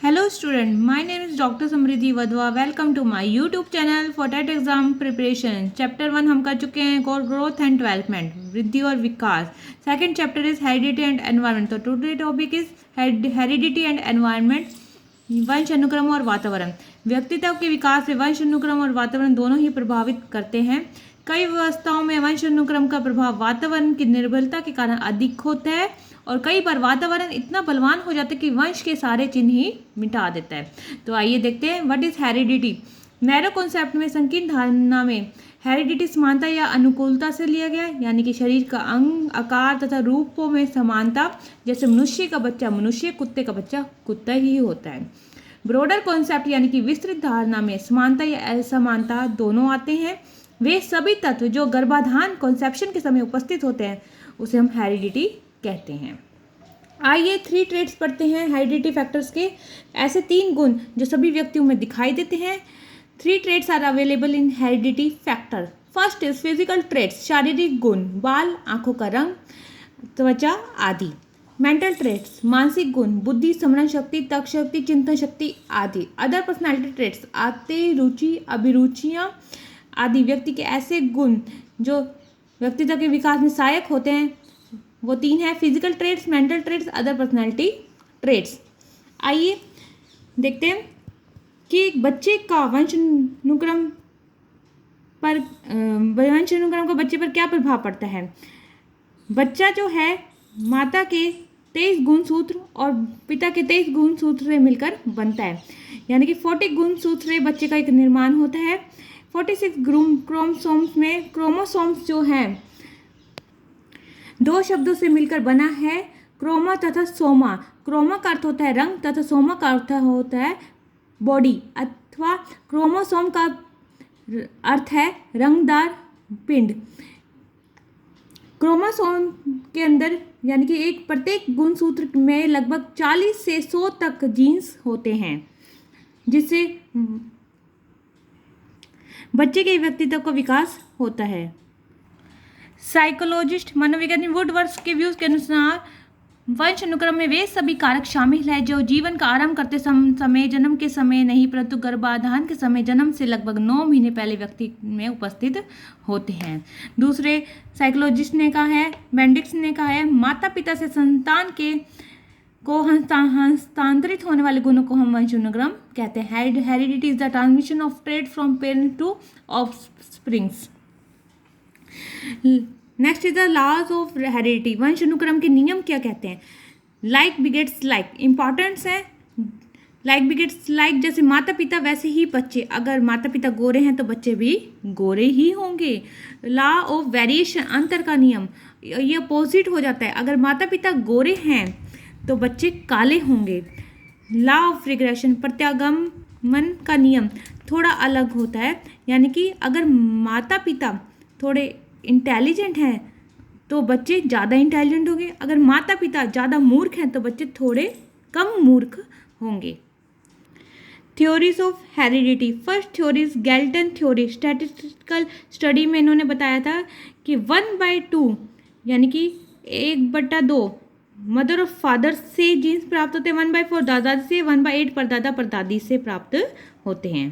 Hello student, my name is Dr. Samriddhi Wadhwa. Welcome to my YouTube channel for TET exam preparation. Chapter 1 हम कर चुके हैं core growth and development, वृद्धि और विकास. Second chapter is heredity and environment. तो today topic is heredity and environment. वंश अनुक्रम और वातावरण. व्यक्तित्व के विकास से वंश अनुक्रम और वातावरण दोनों ही प्रभावित करते हैं. कई व्यवस्थाओं में वंश अनुक्रम का प्रभाव वातावरण की निर्बलता के कारण अधिक होता है और कई बार वातावरण इतना बलवान हो जाता है कि वंश के सारे चिन्ह ही मिटा देता है. तो आइए देखते हैं what is heredity. Narrow concept में संकीर्ण धारणा में हेरिडिटी समानता या अनुकूलता से लिया गया, यानी कि शरीर का अंग, आकार तथा रूपों में समानता. जैसे मनुष्य का बच्चा मनुष्य, कुत्ते का बच्चा कुत्ता ही होता है. ब्रॉडर कॉन्सेप्ट यानी कि विस्तृत धारणा में समानता या असमानता दोनों आते हैं. वे सभी तत्व जो गर्भाधान कॉन्सेप्शन के समय उपस्थित होते हैं उसे हम हेरिडिटी कहते हैं. आइए 3 ट्रेट्स पढ़ते हैं हेरिडिटी फैक्टर्स के. ऐसे 3 गुण जो सभी व्यक्तियों में दिखाई देते हैं. 3 traits are available in heredity factor. First is physical traits, शारीरिक गुण, बाल, आंखों का रंग, त्वचा आदि. मेंटल ट्रेट्स, मानसिक गुण, बुद्धि, स्मरण शक्ति, तर्क शक्ति, चिंतन शक्ति आदि. अदर पर्सनैलिटी ट्रेट्स, आदतें, रुचि, अभिरुचियाँ आदि. व्यक्ति के ऐसे गुण जो व्यक्तित्व के विकास में सहायक होते हैं वो 3 है: physical traits, mental traits, other personality traits. आइए देखते हैं कि बच्चे का वंशानुक्रम का बच्चे पर क्या प्रभाव पड़ता है. बच्चा जो है माता के 23 गुणसूत्र और पिता के 23 गुणसूत्र से मिलकर बनता है, यानी कि 40 गुणसूत्र से बच्चे का एक निर्माण होता है. 46 क्रोमोसोम्स में क्रोमोसोम्स जो हैं 2 शब्दों से मिलकर बना है, क्रोमा तथा सोमा. क्रोमा का अर्थ होता है रंग तथा सोमा का अर्थ होता है बॉडी, अथवा क्रोमोसोम का अर्थ है रंगदार पिंड. क्रोमोसोम के अंदर यानी कि प्रत्येक गुणसूत्र में लगभग 40 से 100 तक जीन्स होते हैं, जिससे बच्चे के व्यक्तित्व का विकास होता है. साइकोलॉजिस्ट मनोवैज्ञानिक वुडवर्थ के व्यूज के अनुसार वंश अनुक्रम में वे सभी कारक शामिल हैं जो जीवन का आरंभ करते समय, जन्म के समय नहीं परंतु गर्भाधान के समय, जन्म से लगभग 9 महीने पहले व्यक्ति में उपस्थित होते हैं. दूसरे साइकोलॉजिस्ट ने कहा है, बेंडिक्स ने कहा है, माता पिता से संतान को हस्तांतरित होने वाले गुणों को हम वंश अनुक्रम कहते हैं. Heredity is the transmission of trait from parent to offsprings. Next is the laws of heredity. वंश अनुक्रम के नियम क्या कहते हैं. Like begets like. इंपॉर्टेंस है लाइक बिगेट्स लाइक. जैसे माता पिता वैसे ही बच्चे. अगर माता पिता गोरे हैं तो बच्चे भी गोरे ही होंगे. लॉ ऑफ वेरिएशन, अंतर का नियम, ये अपोजिट हो जाता है. अगर माता पिता गोरे हैं तो बच्चे काले होंगे. लॉ ऑफ रिग्रेशन, प्रत्यागमन का नियम थोड़ा अलग होता है, यानी कि अगर माता पिता थोड़े इंटेलिजेंट हैं तो बच्चे ज़्यादा इंटेलिजेंट होंगे. अगर माता पिता ज़्यादा मूर्ख हैं तो बच्चे थोड़े कम मूर्ख होंगे. Theories of heredity. First theory is Galton theory. Statistical study में इन्होंने बताया था कि 1/2 यानी कि 1/2 मदर और फादर से जीन्स प्राप्त होते हैं. 1/4 दादा से, 1/8 परदादा परदादी से प्राप्त होते हैं.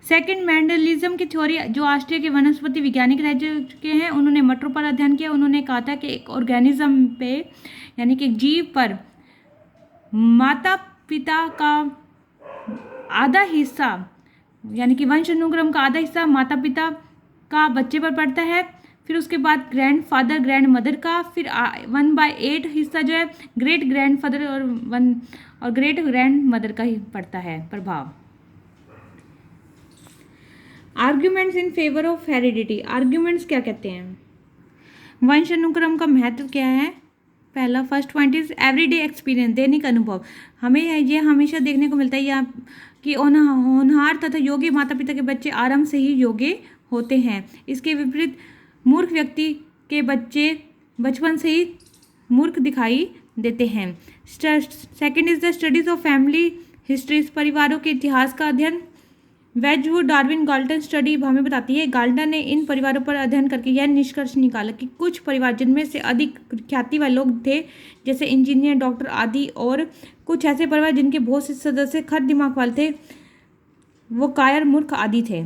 सेकंड, मेंडलिज्म की थ्योरी, जो ऑस्ट्रिया के वनस्पति वैज्ञानिक रह चुके हैं, उन्होंने मटरों पर अध्ययन किया. उन्होंने कहा था कि एक ऑर्गेनिज्म पे यानी कि एक जीव पर माता पिता का आधा हिस्सा यानी कि वंश अनुक्रम का आधा हिस्सा माता पिता का बच्चे पर पड़ता है. फिर उसके बाद ग्रैंड फादर ग्रैंड मदर का, फिर 1/8 हिस्सा जो है ग्रेट ग्रैंड फादर और ग्रेट ग्रैंड मदर का ही पड़ता है प्रभाव. Arguments in favour of heredity. Arguments क्या कहते हैं. वंश अनुक्रम का महत्व क्या है. पहला first point is everyday experience, दैनिक अनुभव. हमें ये हमेशा देखने को मिलता है कि होनहार तथा योग्य माता पिता के बच्चे आरंभ से ही योग्य होते हैं. इसके विपरीत मूर्ख व्यक्ति के बच्चे बचपन से ही मूर्ख दिखाई देते हैं. Second is the studies of family histories. परिवारों के इतिहास का अध्ययन. वेजवुड डार्विन गाल्टन स्टडी हमें बताती है, गाल्टन ने इन परिवारों पर अध्ययन करके यह निष्कर्ष निकाला कि कुछ परिवार जिनमें से अधिक ख्याति वाले लोग थे, जैसे इंजीनियर, डॉक्टर आदि, और कुछ ऐसे परिवार जिनके बहुत से सदस्य खर दिमाग वाले थे, वो कायर, मूर्ख आदि थे।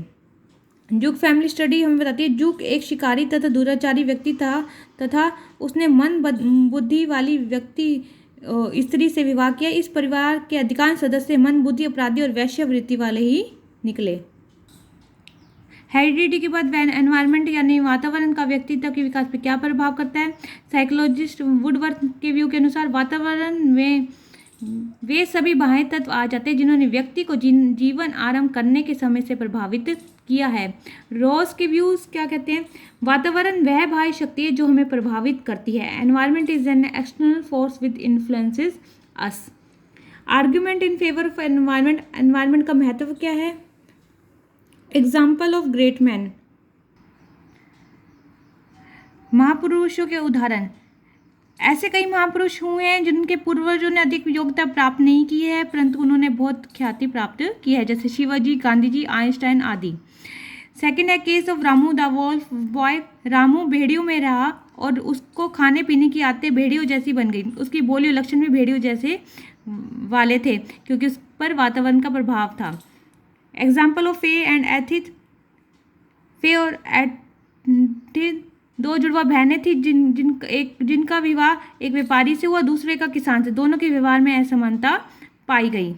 जूक फैमिली स्टडी हमें बताती है, जूक एक शिकारी तथा दुराचारी व्यक्ति था तथा उसने मन बुद्धि वाली व्यक्ति स्त्री से विवाह किया। इस परिवार के अधिकांश सदस्य मन बुद्धि, अपराधी और वैश्यवृत्ति वाले ही निकले। हेरिडिटी के बाद एनवायरनमेंट यानी वातावरण का व्यक्तित्व के विकास पर क्या प्रभाव करता है? साइकोलॉजिस्ट वुडवर्थ के व्यू के अनुसार वातावरण में वे सभी बाह्य तत्व आ जाते हैं जिन्होंने व्यक्ति को जीवन आरंभ करने के समय से प्रभावित किया है। रॉस के व्यूज क्या कहते हैं? वातावरण वह बाह्य शक्ति है जो हमें प्रभावित करती है। Environment is an external force with influences us. Argument in favour of environment, environment का महत्व क्या है? एग्जाम्पल ऑफ ग्रेट मैन, महापुरुषों के उदाहरण। ऐसे कई महापुरुष हुए हैं जिनके पूर्वजों ने अधिक योग्यता प्राप्त नहीं की है परंतु उन्होंने बहुत ख्याति प्राप्त की है, जैसे शिवाजी, गांधी जी, आइंस्टाइन आदि। सेकंड है case of Ramu the wolf boy. Ramu भेड़ियों में रहा और उसको खाने पीने की आदतें भेड़ियों जैसी बन गई। उसकी बोली और लक्षण भी भेड़ियों जैसे वाले थे क्योंकि उस पर वातावरण का प्रभाव था। एग्जाम्पल ऑफ फे एंड एथिथ। फे और एथिथ दो जुड़वा बहनें थी जिनका विवाह एक व्यापारी से हुआ, दूसरे का किसान से। दोनों के व्यवहार में असमानता पाई गई।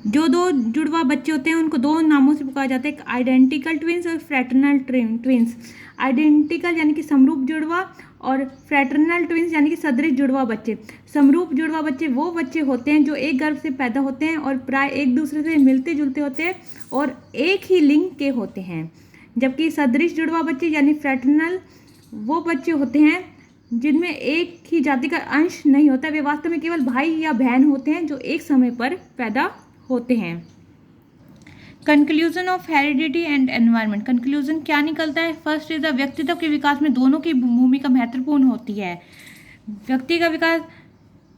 जो दो जुड़वा बच्चे होते हैं उनको दो नामों से पुकारा जाता है, एक आइडेंटिकल ट्विंस और फ्रैटर्नल ट्विंस। आइडेंटिकल यानी कि समरूप जुड़वा और फ्रैटर्नल ट्विंस यानी कि सदृश जुड़वा बच्चे। समरूप जुड़वा बच्चे वो बच्चे होते हैं जो एक गर्भ से पैदा होते हैं और प्राय एक दूसरे से मिलते जुलते होते हैं और एक ही लिंग के होते हैं, जबकि सदृश जुड़वा बच्चे यानी फ्रैटर्नल वो बच्चे होते हैं जिनमें एक ही जाति का अंश नहीं होता, वे वास्तव में केवल भाई या बहन होते हैं जो एक समय पर पैदा होते हैं। Conclusion of heredity and environment. Conclusion क्या निकलता है? फर्स्ट इज द व्यक्तित्व के विकास में दोनों की भूमिका महत्वपूर्ण होती है। व्यक्ति का विकास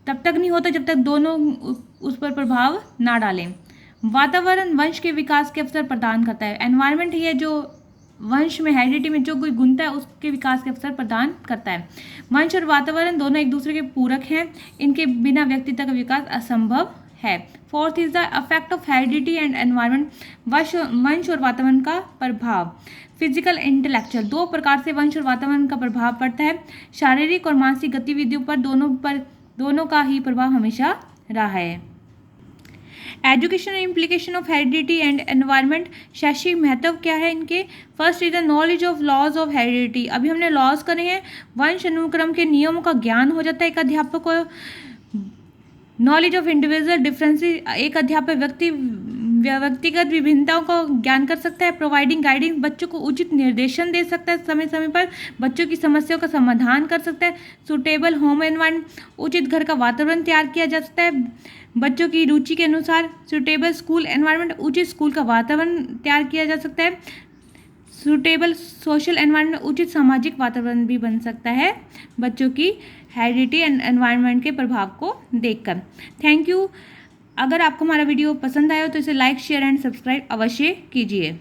तब तक नहीं होता जब तक दोनों उस पर प्रभाव ना डालें। वातावरण वंश के विकास के अवसर प्रदान करता है। एनवायरनमेंट ही है जो वंश में, हेरिडिटी में जो कोई गुणता है उसके विकास के अवसर प्रदान करता है। वंश और वातावरण दोनों एक दूसरे के पूरक हैं, इनके बिना व्यक्तित्व का विकास असंभव है। Fourth is the effect of heredity and environment. वंश और वातावरण का प्रभाव। Physical, intellectual. दो प्रकार से वंश और वातावरण का प्रभाव पड़ता है। शारीरिक और मानसिक गतिविधियों पर दोनों का ही प्रभाव हमेशा रहा है। Education implication of heredity and environment. शैक्षिक महत्व क्या है इनके? First is the knowledge of laws of heredity. अभी हमने लॉज करे हैं, वंश अनुक्रम के नियमों का ज्ञान हो जाता है एक अध्यापक को। Knowledge of individual differences. एक अध्यापक व्यक्तिगत विभिन्नताओं का ज्ञान कर सकता है। Providing guiding. बच्चों को उचित निर्देशन दे सकता है, समय समय पर बच्चों की समस्याओं का समाधान कर सकता है। Suitable home environment. उचित घर का वातावरण तैयार किया जा सकता है बच्चों की रुचि के अनुसार। Suitable school environment. उचित स्कूल का वातावरण तैयार किया जा सकता है। Suitable social environment. उचित सामाजिक वातावरण भी बन सकता है बच्चों की हेरिडिटी एंड एनवायरनमेंट के प्रभाव को देखकर। Thank you. अगर आपको हमारा वीडियो पसंद आया हो तो इसे लाइक, शेयर एंड सब्सक्राइब अवश्य कीजिए।